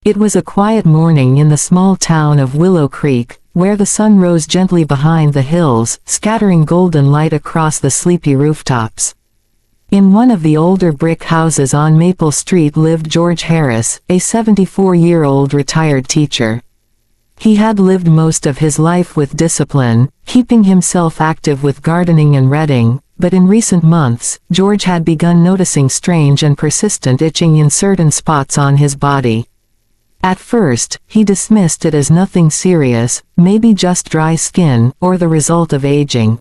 It was a quiet morning in the small town of Willow Creek, where the sun rose gently behind the hills, scattering golden light across the sleepy rooftops. In one of the older brick houses on Maple Street lived George Harris, a 74-year-old retired teacher. He had lived most of his life with discipline, keeping himself active with gardening and reading, but in recent months, George had begun noticing strange and persistent itching in certain spots on his body. At first, he dismissed it as nothing serious, maybe just dry skin, or the result of aging.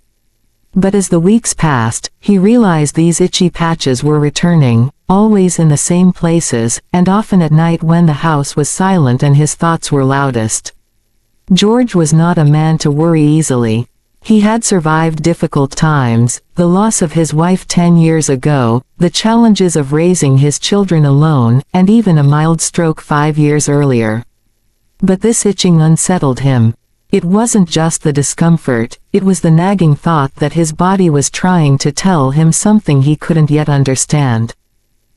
But as the weeks passed, he realized these itchy patches were returning, always in the same places, and often at night when the house was silent and his thoughts were loudest. George was not a man to worry easily. He had survived difficult times, the loss of his wife 10 years ago, the challenges of raising his children alone, and even a mild stroke 5 years earlier. But this itching unsettled him. It wasn't just the discomfort, it was the nagging thought that his body was trying to tell him something he couldn't yet understand.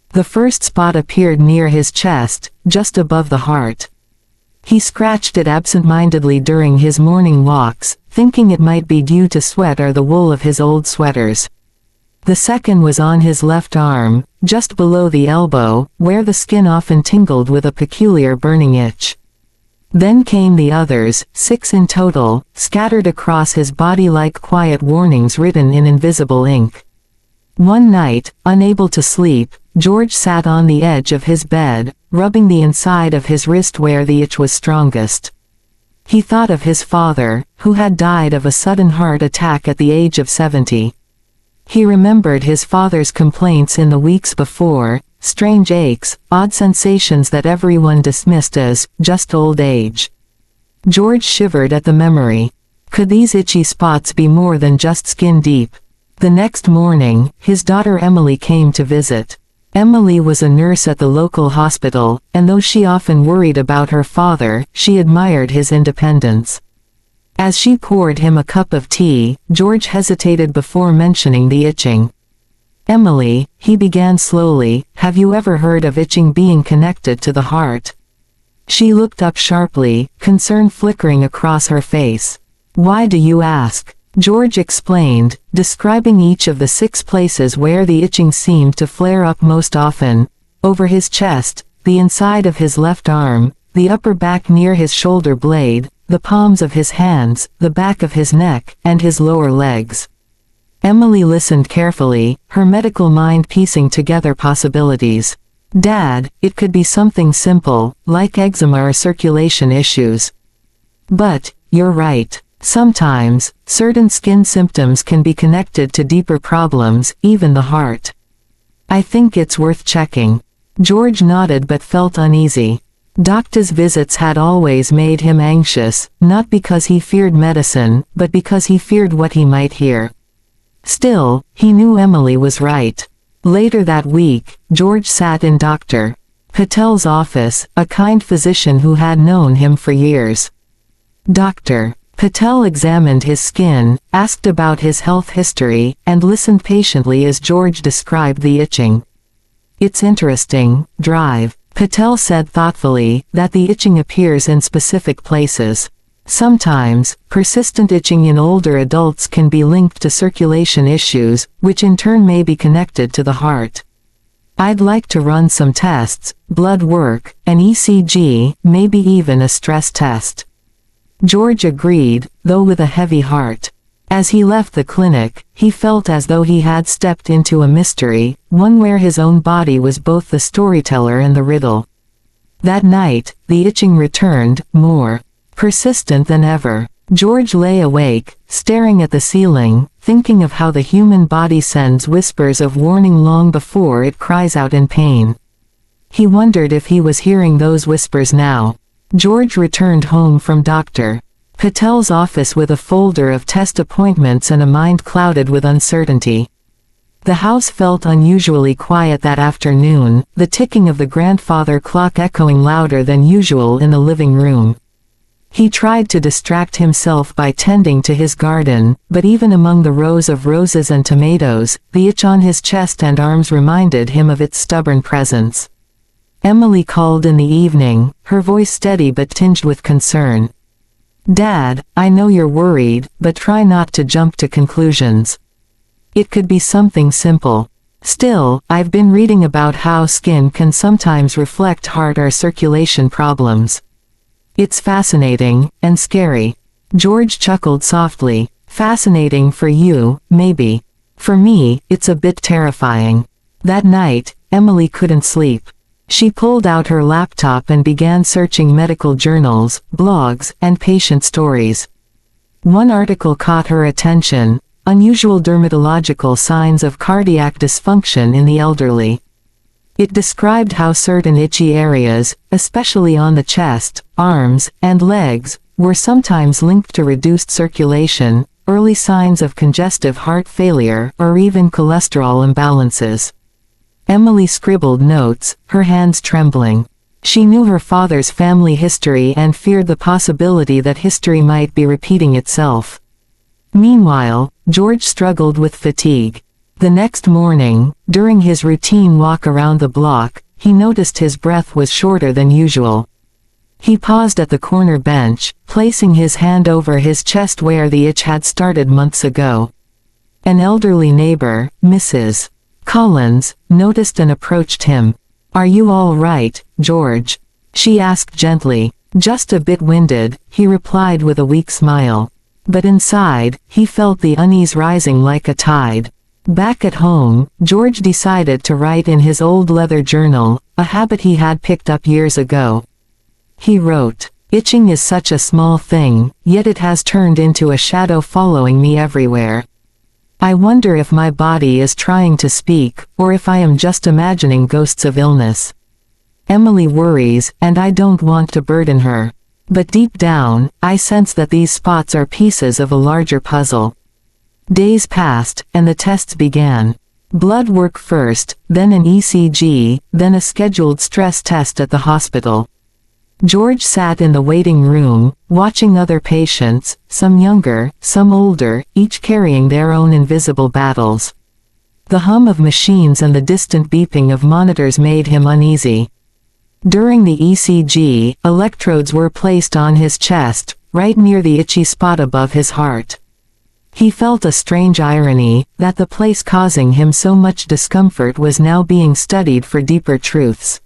The first spot appeared near his chest, just above the heart. He scratched it absent-mindedly during his morning walks, thinking it might be due to sweat or the wool of his old sweaters. The second was on his left arm, just below the elbow, where the skin often tingled with a peculiar burning itch. Then came the others, 6 in total, scattered across his body like quiet warnings written in invisible ink. One night, unable to sleep, George sat on the edge of his bed, rubbing the inside of his wrist where the itch was strongest. He thought of his father, who had died of a sudden heart attack at the age of 70. He remembered his father's complaints in the weeks before, strange aches, odd sensations that everyone dismissed as just old age. George shivered at the memory. Could these itchy spots be more than just skin deep? The next morning, his daughter Emily came to visit. Emily was a nurse at the local hospital, and though she often worried about her father, she admired his independence. As she poured him a cup of tea, George hesitated before mentioning the itching. "Emily," he began slowly, "have you ever heard of itching being connected to the heart?" She looked up sharply, concern flickering across her face. "Why do you ask?" George explained, describing each of the 6 places where the itching seemed to flare up most often: over his chest, the inside of his left arm, the upper back near his shoulder blade, the palms of his hands, the back of his neck, and his lower legs. Emily listened carefully, her medical mind piecing together possibilities. "Dad, it could be something simple, like eczema or circulation issues. But, you're right. Sometimes, certain skin symptoms can be connected to deeper problems, even the heart. I think it's worth checking." George nodded but felt uneasy. Doctor's visits had always made him anxious, not because he feared medicine, but because he feared what he might hear. Still, he knew Emily was right. Later that week, George sat in Dr. Patel's office, a kind physician who had known him for years. Dr. Patel examined his skin, asked about his health history, and listened patiently as George described the itching. "It's interesting, Drive," Patel said thoughtfully, "that the itching appears in specific places. Sometimes, persistent itching in older adults can be linked to circulation issues, which in turn may be connected to the heart. I'd like to run some tests, blood work, an ECG, maybe even a stress test." George agreed, though with a heavy heart. As he left the clinic, he felt as though he had stepped into a mystery, one where his own body was both the storyteller and the riddle. That night, the itching returned, more persistent than ever. George lay awake, staring at the ceiling, thinking of how the human body sends whispers of warning long before it cries out in pain. He wondered if he was hearing those whispers now. George returned home from Dr. Patel's office with a folder of test appointments and a mind clouded with uncertainty. The house felt unusually quiet that afternoon, the ticking of the grandfather clock echoing louder than usual in the living room. He tried to distract himself by tending to his garden, but even among the rows of roses and tomatoes, the itch on his chest and arms reminded him of its stubborn presence. Emily called in the evening, her voice steady but tinged with concern. "Dad, I know you're worried, but try not to jump to conclusions. It could be something simple. Still, I've been reading about how skin can sometimes reflect heart or circulation problems. It's fascinating, and scary." George chuckled softly. "Fascinating for you, maybe. For me, it's a bit terrifying." That night, Emily couldn't sleep. She pulled out her laptop and began searching medical journals, blogs, and patient stories. One article caught her attention: unusual dermatological signs of cardiac dysfunction in the elderly. It described how certain itchy areas, especially on the chest, arms, and legs, were sometimes linked to reduced circulation, early signs of congestive heart failure, or even cholesterol imbalances. Emily scribbled notes, her hands trembling. She knew her father's family history and feared the possibility that history might be repeating itself. Meanwhile, George struggled with fatigue. The next morning, during his routine walk around the block, he noticed his breath was shorter than usual. He paused at the corner bench, placing his hand over his chest where the itch had started months ago. An elderly neighbor, Mrs. Collins, noticed and approached him. "Are you all right, George?" she asked gently. "Just a bit winded," he replied with a weak smile. But inside, he felt the unease rising like a tide. Back at home, George decided to write in his old leather journal, a habit he had picked up years ago. He wrote, "Itching is such a small thing, yet it has turned into a shadow following me everywhere. I wonder if my body is trying to speak, or if I am just imagining ghosts of illness. Emily worries, and I don't want to burden her. But deep down, I sense that these spots are pieces of a larger puzzle." Days passed, and the tests began. Blood work first, then an ECG, then a scheduled stress test at the hospital. George sat in the waiting room, watching other patients, some younger, some older, each carrying their own invisible battles. The hum of machines and the distant beeping of monitors made him uneasy. During the ECG, electrodes were placed on his chest, right near the itchy spot above his heart. He felt a strange irony, that the place causing him so much discomfort was now being studied for deeper truths.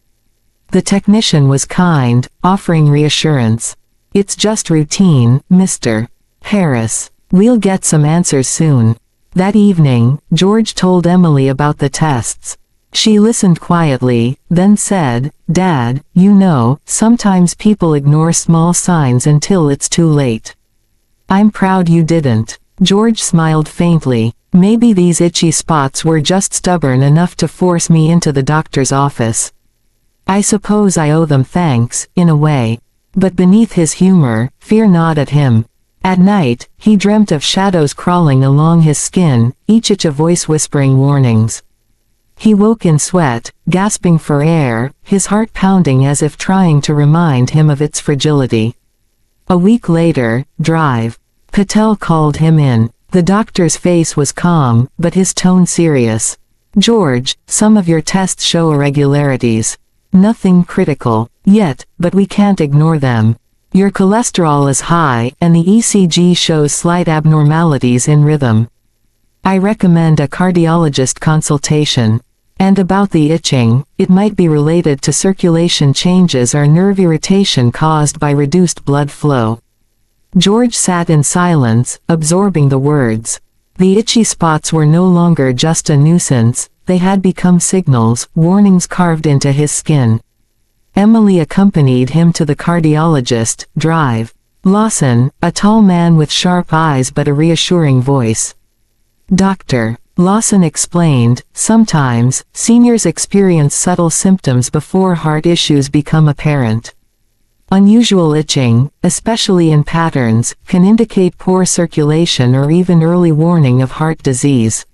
The technician was kind, offering reassurance. "It's just routine, Mr. Harris. We'll get some answers soon." That evening, George told Emily about the tests. She listened quietly, then said, "Dad, you know, sometimes people ignore small signs until it's too late. I'm proud you didn't." George smiled faintly. "Maybe these itchy spots were just stubborn enough to force me into the doctor's office. I suppose I owe them thanks, in a way." But beneath his humor, fear gnawed at him. At night, he dreamt of shadows crawling along his skin, each itch a voice whispering warnings. He woke in sweat, gasping for air, his heart pounding as if trying to remind him of its fragility. A week later, Drive. Patel called him in. The doctor's face was calm, but his tone serious. "George, some of your tests show irregularities. Nothing critical yet, but we can't ignore them. Your cholesterol is high, and the ECG shows slight abnormalities in rhythm. I recommend a cardiologist consultation. And about the itching, it might be related to circulation changes or nerve irritation caused by reduced blood flow." George sat in silence, absorbing the words. The itchy spots were no longer just a nuisance, they had become signals, warnings carved into his skin. Emily accompanied him to the cardiologist, Drive. Lawson, a tall man with sharp eyes but a reassuring voice. "Doctor," Lawson explained, "sometimes, seniors experience subtle symptoms before heart issues become apparent. Unusual itching, especially in patterns, can indicate poor circulation or even early warning of heart disease.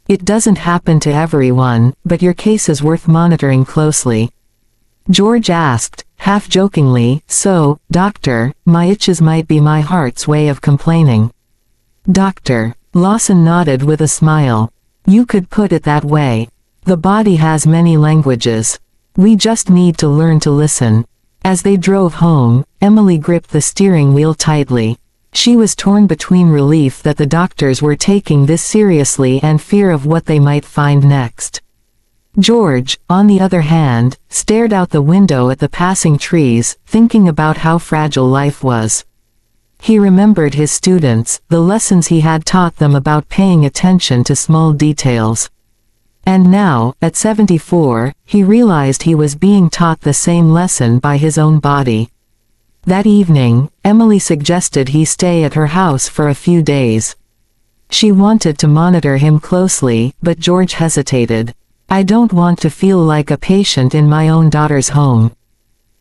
It doesn't happen to everyone, but your case is worth monitoring closely." George asked, half-jokingly, "So, doctor, my itches might be my heart's way of complaining." "Doctor," Lawson nodded with a smile. "You could put it that way. The body has many languages. We just need to learn to listen." As they drove home, Emily gripped the steering wheel tightly. She was torn between relief that the doctors were taking this seriously and fear of what they might find next. George, on the other hand, stared out the window at the passing trees, thinking about how fragile life was. He remembered his students, the lessons he had taught them about paying attention to small details. And now, at 74, he realized he was being taught the same lesson by his own body. That evening, Emily suggested he stay at her house for a few days. She wanted to monitor him closely, but George hesitated. "I don't want to feel like a patient in my own daughter's home."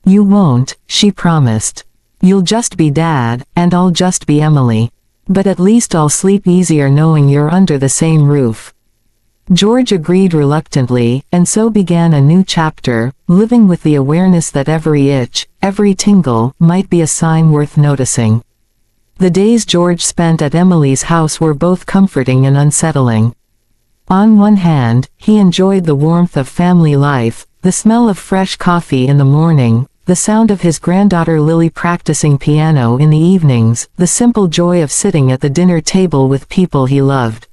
"You won't," she promised. "You'll just be Dad, and I'll just be Emily. But at least I'll sleep easier knowing you're under the same roof." George agreed reluctantly, and so began a new chapter, living with the awareness that every itch, every tingle, might be a sign worth noticing. The days George spent at Emily's house were both comforting and unsettling. On one hand, he enjoyed the warmth of family life, the smell of fresh coffee in the morning, the sound of his granddaughter Lily practicing piano in the evenings, the simple joy of sitting at the dinner table with people he loved.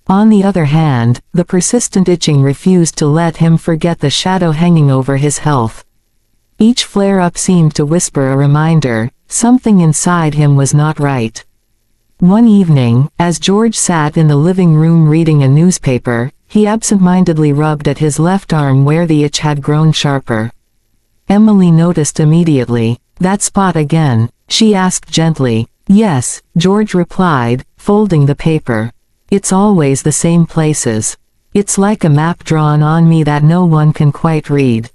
On the other hand, the persistent itching refused to let him forget the shadow hanging over his health. Each flare-up seemed to whisper a reminder, something inside him was not right. One evening, as George sat in the living room reading a newspaper, he absent-mindedly rubbed at his left arm where the itch had grown sharper. Emily noticed immediately. "That spot again?" she asked gently. "Yes," George replied, folding the paper. "It's always the same places. It's like a map drawn on me that no one can quite read."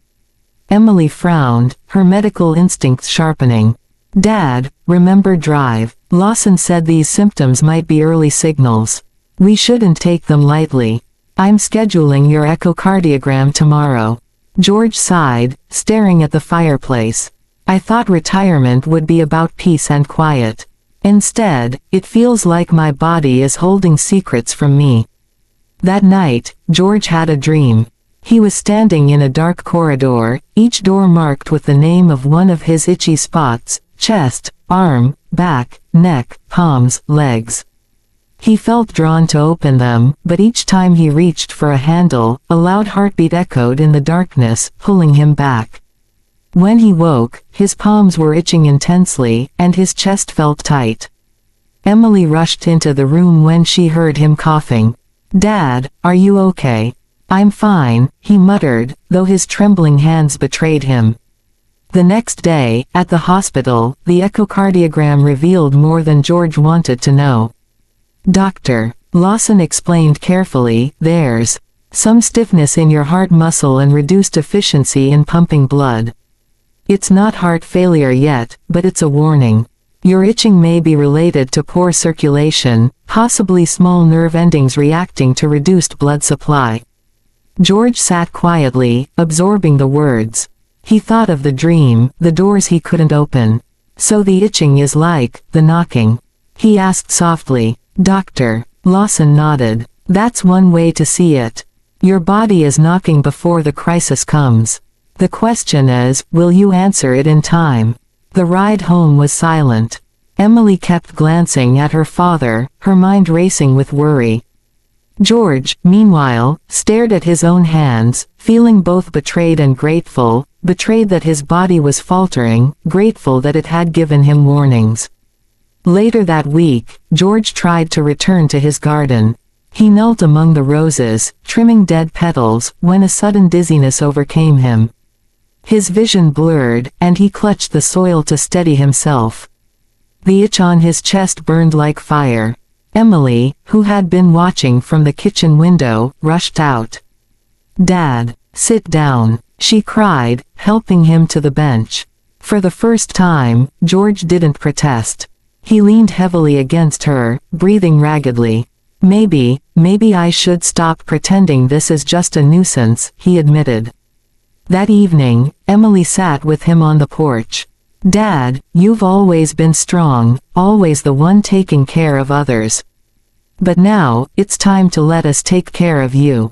Emily frowned, her medical instincts sharpening. "Dad, remember drive. Lawson said these symptoms might be early signals. We shouldn't take them lightly. I'm scheduling your echocardiogram tomorrow." George sighed, staring at the fireplace. "I thought retirement would be about peace and quiet. Instead, it feels like my body is holding secrets from me." That night, George had a dream. He was standing in a dark corridor, each door marked with the name of one of his itchy spots: chest, arm, back, neck, palms, legs. He felt drawn to open them, but each time he reached for a handle, a loud heartbeat echoed in the darkness, pulling him back. When he woke, his palms were itching intensely, and his chest felt tight. Emily rushed into the room when she heard him coughing. "Dad, are you okay?" "I'm fine," he muttered, though his trembling hands betrayed him. The next day, at the hospital, the echocardiogram revealed more than George wanted to know. "Dr. Lawson explained carefully, there's some stiffness in your heart muscle and reduced efficiency in pumping blood. It's not heart failure yet, but it's a warning. Your itching may be related to poor circulation, possibly small nerve endings reacting to reduced blood supply." George sat quietly, absorbing the words. He thought of the dream, the doors he couldn't open. "So the itching is like the knocking?" he asked softly. Dr. Lawson nodded. "That's one way to see it. Your body is knocking before the crisis comes. The question is, will you answer it in time?" The ride home was silent. Emily kept glancing at her father, her mind racing with worry. George, meanwhile, stared at his own hands, feeling both betrayed and grateful, betrayed that his body was faltering, grateful that it had given him warnings. Later that week, George tried to return to his garden. He knelt among the roses, trimming dead petals, when a sudden dizziness overcame him. His vision blurred, and he clutched the soil to steady himself. The itch on his chest burned like fire. Emily, who had been watching from the kitchen window, rushed out. "Dad, sit down," she cried, helping him to the bench. For the first time, George didn't protest. He leaned heavily against her, breathing raggedly. Maybe I should stop pretending this is just a nuisance," he admitted. That evening, Emily sat with him on the porch. "Dad, you've always been strong, always the one taking care of others. But now, it's time to let us take care of you.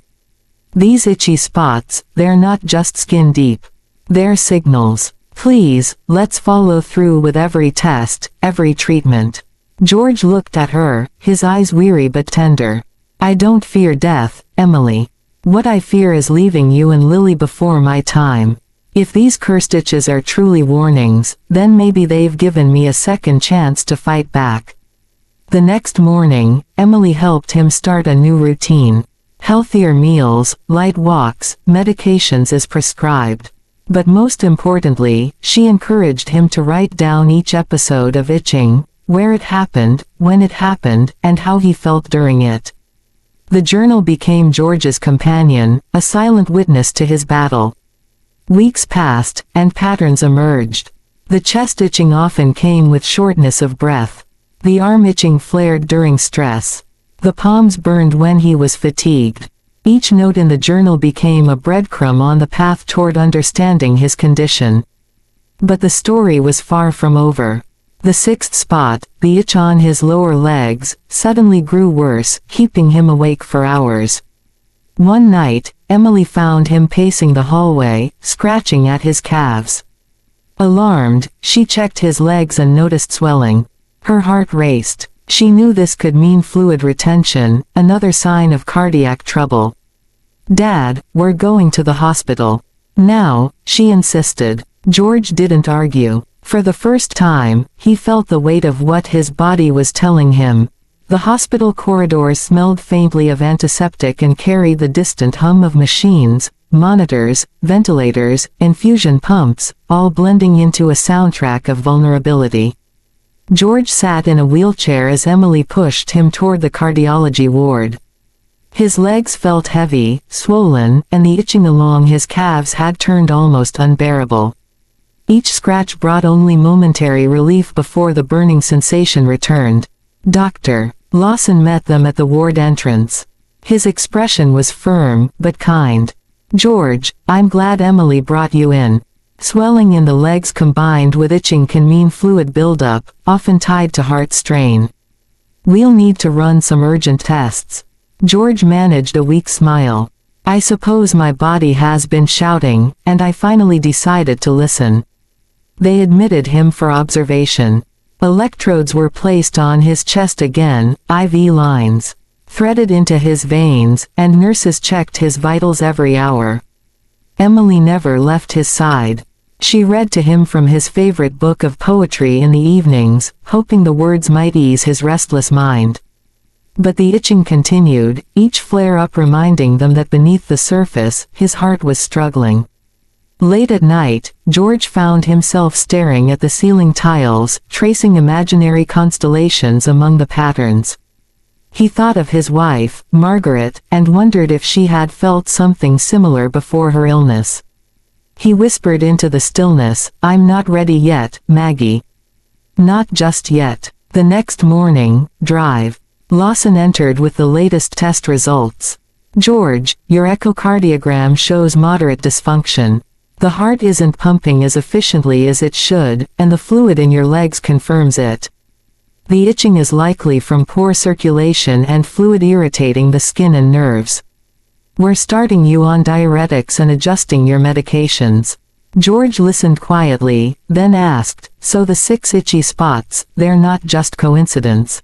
These itchy spots, they're not just skin deep. They're signals. Please, let's follow through with every test, every treatment. George looked at her, his eyes weary but tender. I don't fear death, Emily. What I fear is leaving you and Lily before my time. If these cursed itches are truly warnings, then maybe they've given me a second chance to fight back. The next morning, Emily helped him start a new routine. Healthier meals, light walks, medications as prescribed. But most importantly, she encouraged him to write down each episode of itching, where it happened, when it happened, and how he felt during it. The journal became George's companion, a silent witness to his battle. Weeks passed, and patterns emerged. The chest itching often came with shortness of breath. The arm itching flared during stress. The palms burned when he was fatigued. Each note in the journal became a breadcrumb on the path toward understanding his condition. But the story was far from over. The sixth spot, the itch on his lower legs, suddenly grew worse, keeping him awake for hours. One night, Emily found him pacing the hallway, scratching at his calves. Alarmed, she checked his legs and noticed swelling. Her heart raced. She knew this could mean fluid retention, another sign of cardiac trouble. Dad, we're going to the hospital. Now, she insisted. George didn't argue. For the first time, he felt the weight of what his body was telling him. The hospital corridors smelled faintly of antiseptic and carried the distant hum of machines, monitors, ventilators, infusion pumps, all blending into a soundtrack of vulnerability. George sat in a wheelchair as Emily pushed him toward the cardiology ward. His legs felt heavy, swollen, and the itching along his calves had turned almost unbearable. Each scratch brought only momentary relief before the burning sensation returned. Dr. Lawson met them at the ward entrance. His expression was firm, but kind. George, I'm glad Emily brought you in. Swelling in the legs combined with itching can mean fluid buildup, often tied to heart strain. We'll need to run some urgent tests. George managed a weak smile. I suppose my body has been shouting, and I finally decided to listen. They admitted him for observation. Electrodes were placed on his chest again, IV lines threaded into his veins, and nurses checked his vitals every hour. Emily never left his side. She read to him from his favorite book of poetry in the evenings, hoping the words might ease his restless mind. But the itching continued, each flare-up reminding them that beneath the surface, his heart was struggling. Late at night, George found himself staring at the ceiling tiles, tracing imaginary constellations among the patterns. He thought of his wife, Margaret, and wondered if she had felt something similar before her illness. He whispered into the stillness, I'm not ready yet, Maggie. Not just yet. The next morning, drive. Lawson entered with the latest test results. George, your echocardiogram shows moderate dysfunction. The heart isn't pumping as efficiently as it should, and the fluid in your legs confirms it. The itching is likely from poor circulation and fluid irritating the skin and nerves. We're starting you on diuretics and adjusting your medications. George listened quietly, then asked, so the 6 itchy spots, they're not just coincidence?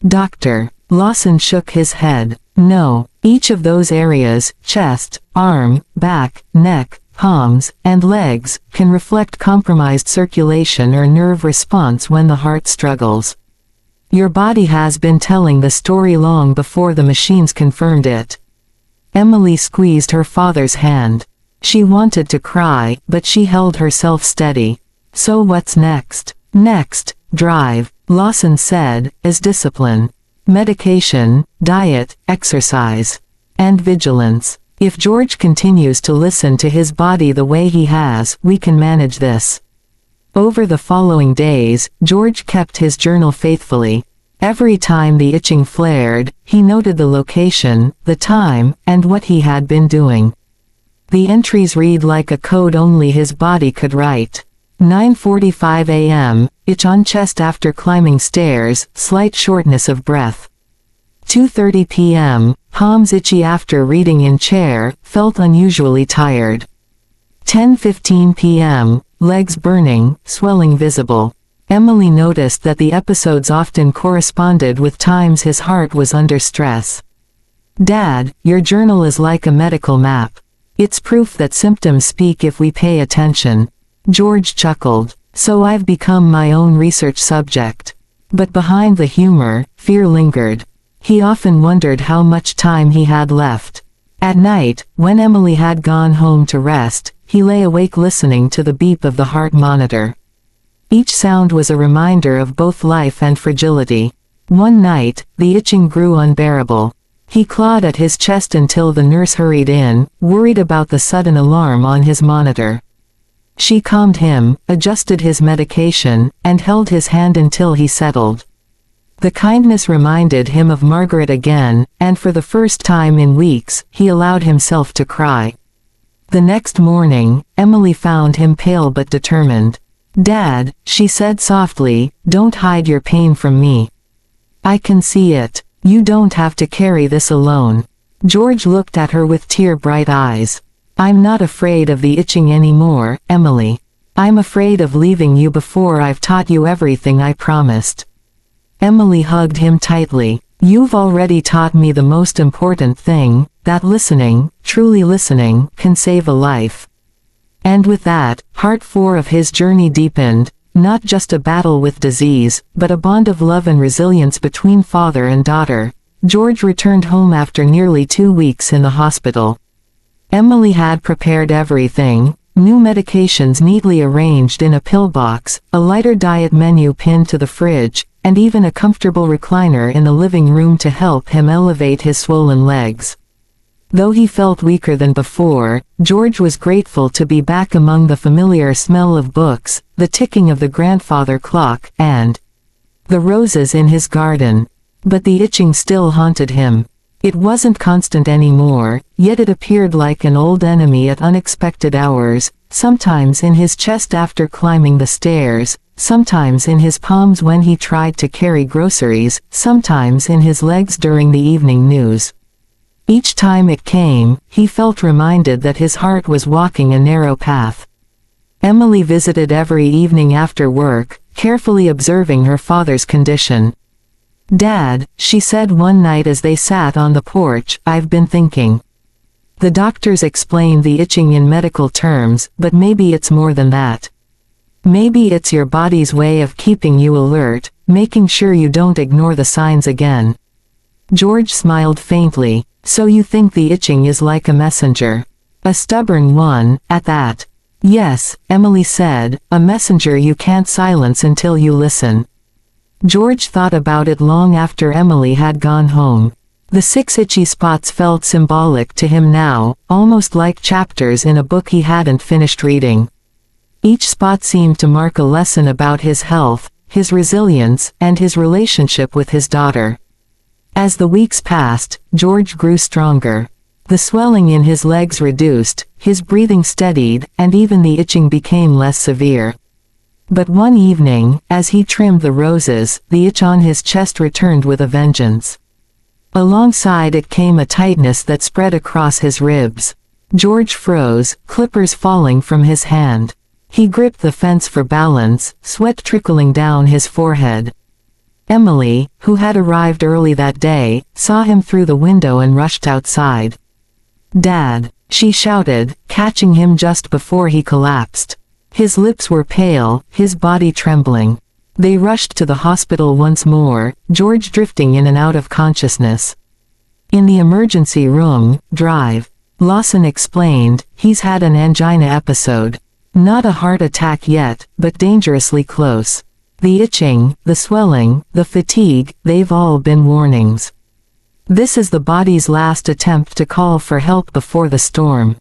Doctor. Lawson shook his head. No, each of those areas, chest, arm, back, neck, palms, and legs, can reflect compromised circulation or nerve response when the heart struggles. Your body has been telling the story long before the machines confirmed it. Emily squeezed her father's hand. She wanted to cry, but she held herself steady. So what's next? Next, drive, Lawson said, as discipline. Medication, diet, exercise. And vigilance. If George continues to listen to his body the way he has, we can manage this. Over the following days, George kept his journal faithfully. Every time the itching flared, he noted the location, the time, and what he had been doing. The entries read like a code only his body could write. 9:45 a.m., itch on chest after climbing stairs, slight shortness of breath. 2:30 p.m., palms itchy after reading in chair, felt unusually tired. 10:15 p.m., legs burning, swelling visible. Emily noticed that the episodes often corresponded with times his heart was under stress. "Dad, your journal is like a medical map. It's proof that symptoms speak if we pay attention." George chuckled. "So I've become my own research subject." But behind the humor, fear lingered. He often wondered how much time he had left. At night, when Emily had gone home to rest, he lay awake listening to the beep of the heart monitor. Each sound was a reminder of both life and fragility. One night, the itching grew unbearable. He clawed at his chest until the nurse hurried in, worried about the sudden alarm on his monitor. She calmed him, adjusted his medication, and held his hand until he settled. The kindness reminded him of Margaret again, and for the first time in weeks, he allowed himself to cry. The next morning, Emily found him pale but determined. "Dad," she said softly, "don't hide your pain from me. I can see it. You don't have to carry this alone." George looked at her with tear-bright eyes. "I'm not afraid of the itching anymore, Emily. I'm afraid of leaving you before I've taught you everything I promised." Emily hugged him tightly. "You've already taught me the most important thing, that listening, truly listening, can save a life." And with that, part 4 of his journey deepened, not just a battle with disease, but a bond of love and resilience between father and daughter. George returned home after nearly 2 weeks in the hospital. Emily had prepared everything: new medications neatly arranged in a pill box, a lighter diet menu pinned to the fridge, and even a comfortable recliner in the living room to help him elevate his swollen legs. Though he felt weaker than before, George was grateful to be back among the familiar smell of books, the ticking of the grandfather clock, and the roses in his garden. But the itching still haunted him. It wasn't constant anymore, yet it appeared like an old enemy at unexpected hours, sometimes in his chest after climbing the stairs, sometimes in his palms when he tried to carry groceries, sometimes in his legs during the evening news. Each time it came, he felt reminded that his heart was walking a narrow path. Emily visited every evening after work, carefully observing her father's condition. "Dad," she said one night as they sat on the porch, "I've been thinking. The doctors explain the itching in medical terms, but maybe it's more than that. Maybe it's your body's way of keeping you alert, making sure you don't ignore the signs again." George smiled faintly. "So you think the itching is like a messenger? A stubborn one, at that." "Yes," Emily said, "a messenger you can't silence until you listen." George thought about it long after Emily had gone home. The 6 itchy spots felt symbolic to him now, almost like chapters in a book he hadn't finished reading. Each spot seemed to mark a lesson about his health, his resilience, and his relationship with his daughter. As the weeks passed, George grew stronger. The swelling in his legs reduced, his breathing steadied, and even the itching became less severe. But one evening, as he trimmed the roses, the itch on his chest returned with a vengeance. Alongside it came a tightness that spread across his ribs. George froze, clippers falling from his hand. He gripped the fence for balance, sweat trickling down his forehead. Emily, who had arrived early that day, saw him through the window and rushed outside. "Dad," she shouted, catching him just before he collapsed. His lips were pale, his body trembling. They rushed to the hospital once more, George drifting in and out of consciousness. In the emergency room, Drive. Lawson explained, "He's had an angina episode. Not a heart attack yet, but dangerously close. The itching, the swelling, the fatigue, they've all been warnings. This is the body's last attempt to call for help before the storm."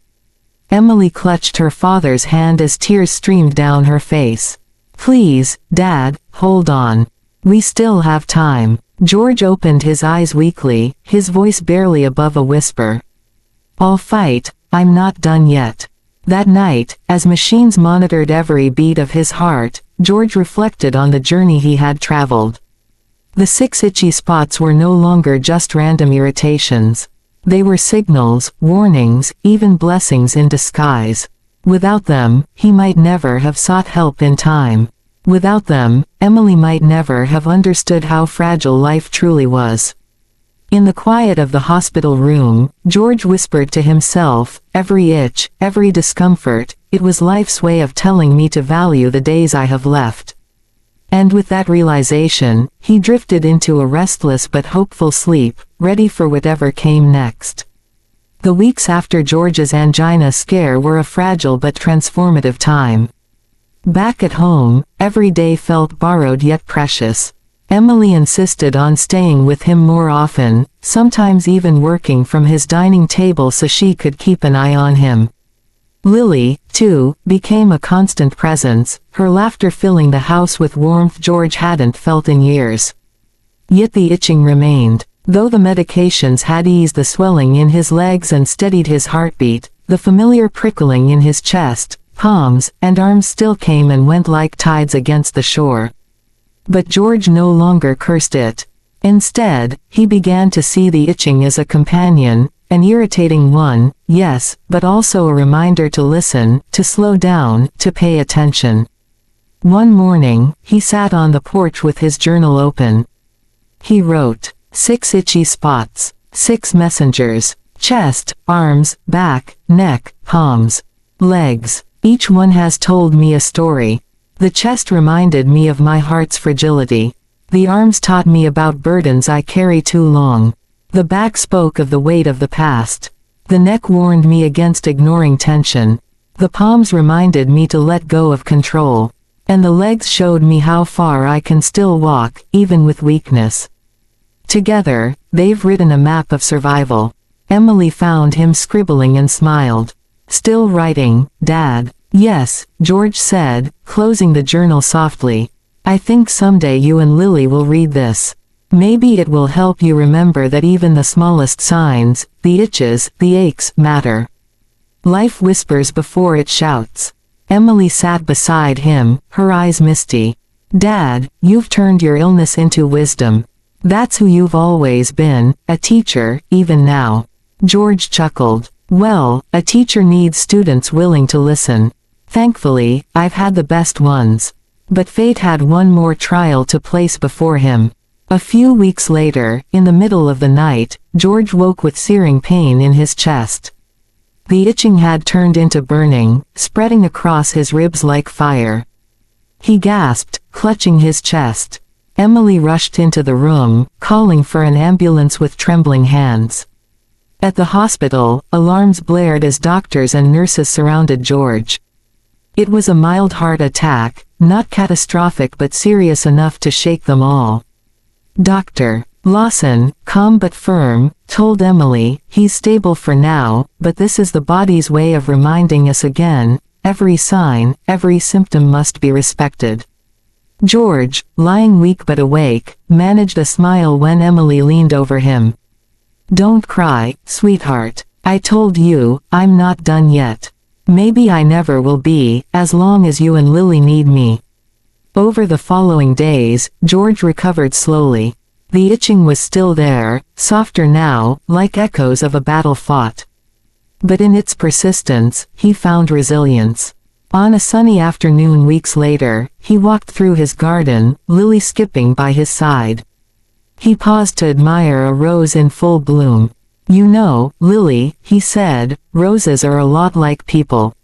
Emily clutched her father's hand as tears streamed down her face. "Please, Dad, hold on. We still have time." George opened his eyes weakly, his voice barely above a whisper. "I'll fight, I'm not done yet." That night, as machines monitored every beat of his heart, George reflected on the journey he had traveled. The 6 itchy spots were no longer just random irritations. They were signals, warnings, even blessings in disguise. Without them, he might never have sought help in time. Without them, Emily might never have understood how fragile life truly was. In the quiet of the hospital room, George whispered to himself, every itch, every discomfort, it was life's way of telling me to value the days I have left. And with that realization, he drifted into a restless but hopeful sleep, ready for whatever came next. The weeks after George's angina scare were a fragile but transformative time. Back at home, every day felt borrowed yet precious. Emily insisted on staying with him more often, sometimes even working from his dining table so she could keep an eye on him. Lily, too, became a constant presence, her laughter filling the house with warmth George hadn't felt in years. Yet the itching remained. Though the medications had eased the swelling in his legs and steadied his heartbeat, the familiar prickling in his chest, palms, and arms still came and went like tides against the shore. But George no longer cursed it. Instead, he began to see the itching as a companion, an irritating one, yes, but also a reminder to listen, to slow down, to pay attention. One morning, he sat on the porch with his journal open. He wrote, 6 itchy spots, 6 messengers, chest, arms, back, neck, palms, legs. Each one has told me a story. The chest reminded me of my heart's fragility. The arms taught me about burdens I carry too long. The back spoke of the weight of the past. The neck warned me against ignoring tension. The palms reminded me to let go of control. And the legs showed me how far I can still walk, even with weakness. Together, they've written a map of survival. Emily found him scribbling and smiled. Still writing, Dad? Yes, George said, closing the journal softly. I think someday you and Lily will read this. Maybe it will help you remember that even the smallest signs, the itches, the aches, matter. Life whispers before it shouts. Emily sat beside him, her eyes misty. Dad, you've turned your illness into wisdom. That's who you've always been, a teacher, even now. George chuckled. Well, a teacher needs students willing to listen. Thankfully, I've had the best ones. But fate had one more trial to place before him. A few weeks later, in the middle of the night, George woke with searing pain in his chest. The itching had turned into burning, spreading across his ribs like fire. He gasped, clutching his chest. Emily rushed into the room, calling for an ambulance with trembling hands. At the hospital, alarms blared as doctors and nurses surrounded George. It was a mild heart attack, not catastrophic but serious enough to shake them all. Dr. Lawson, calm but firm, told Emily, he's stable for now, but this is the body's way of reminding us again, every sign, every symptom must be respected. George, lying weak but awake, managed a smile when Emily leaned over him. Don't cry, sweetheart. I told you, I'm not done yet. Maybe I never will be, as long as you and Lily need me. Over the following days, George recovered slowly. The itching was still there, softer now, like echoes of a battle fought. But in its persistence, he found resilience. On a sunny afternoon weeks later, he walked through his garden, Lily skipping by his side. He paused to admire a rose in full bloom. You know, Lily, he said, roses are a lot like people.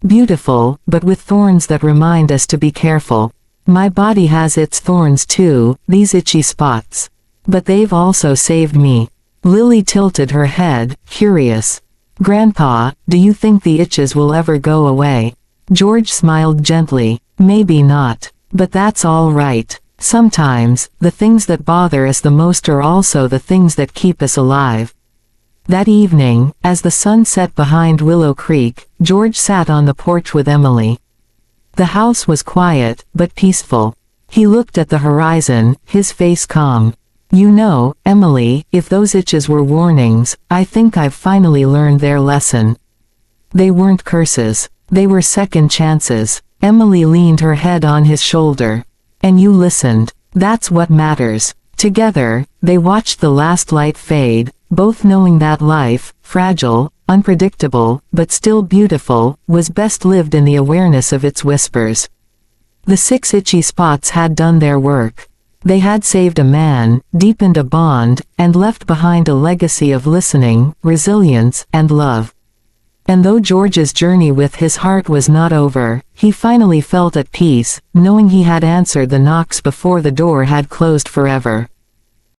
Beautiful, but with thorns that remind us to be careful. My body has its thorns too, these itchy spots. But they've also saved me. Lily tilted her head, curious. Grandpa, do you think the itches will ever go away? George smiled gently. Maybe not. But that's all right. Sometimes, the things that bother us the most are also the things that keep us alive. That evening, as the sun set behind Willow Creek, George sat on the porch with Emily. The house was quiet, but peaceful. He looked at the horizon, his face calm. You know, Emily, if those itches were warnings, I think I've finally learned their lesson. They weren't curses. They were second chances. Emily leaned her head on his shoulder. And you listened. That's what matters. Together, they watched the last light fade, both knowing that life, fragile, unpredictable, but still beautiful, was best lived in the awareness of its whispers. The 6 itchy spots had done their work. They had saved a man, deepened a bond, and left behind a legacy of listening, resilience, and love. And though George's journey with his heart was not over, he finally felt at peace, knowing he had answered the knocks before the door had closed forever.